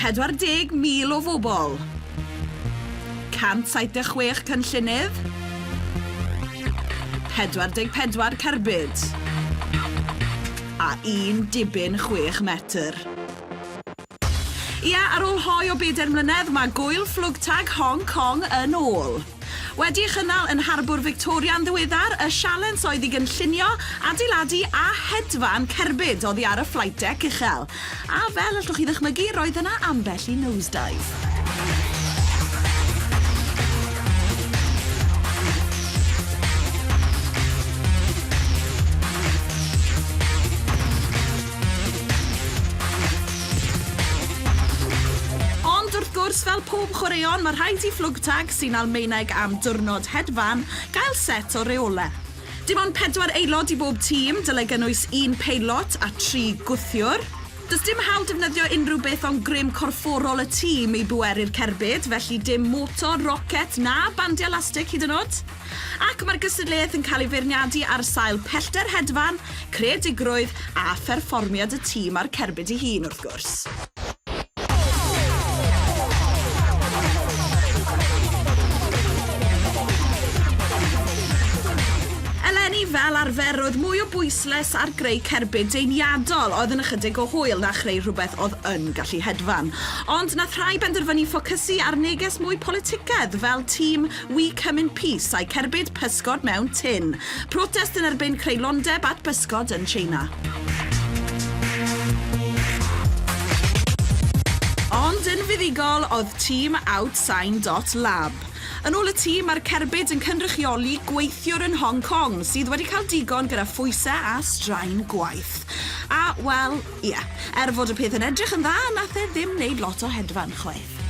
40,000 o bobl. 176 cynllunydd. 44 cerbyd. A 1 dibyn 6 metr. Ia, ar ôl hoi o 4 mlynedd, mae gwyl Flugtag Hong Kong yn ôl. Wedi chynnal yn Harbwr Victoria yn ddiweddar, y sialens oedd i gynllunio, adeiladu a hedfan cerbyd oddi ar y flight deck uchel. A fel allwch chi ddychmygu, roedd yna ambell i nosedive. Fel pob chwaraeon, mae rhaid i Flugtag sy'n Almaeneg am diwrnod hedfan gael set o reolau. Dim ond 4 aelod i bob tîm, dylai gynnwys 1 peilot a 3 gwthiwr. Does dim hawl defnyddio unrhyw beth o'n grym corfforol y tîm i bweru'r cerbyd, felly dim motor, rocet na bandiau elastig hyd yn oed. Ac mae'r gystadleuaeth yn cael ei feirniadu ar sail pellter hedfan, creadigrwydd a pherfformiad y tîm a'r cerbyd ei hun wrth gwrs. Fel arfer, oedd mwy o bwysles ar greu cerbyd deiniadol oedd yn ychydig o hwyl na chreu rhywbeth oedd yn gallu hedfan. Ond nath rhai benderfynu ffocysu ar neges mwy politicedd fel tîm We Come in Peace a'i cerbyd pysgod mewn tin. Protest yn erbyn creulondeb at bysgod yn China. Ond yn fuddigol oedd tîm Outsign.lab. Yn ôl y tîm, mae'r cerbyd yn cynrychioli gweithiwr yn Hong Kong sydd wedi cael digon gyda phwysau a straen gwaith. A, wel, ie, fod y peth yn edrych yn dda, nath e ddim wneud lot o hedfan chwaith.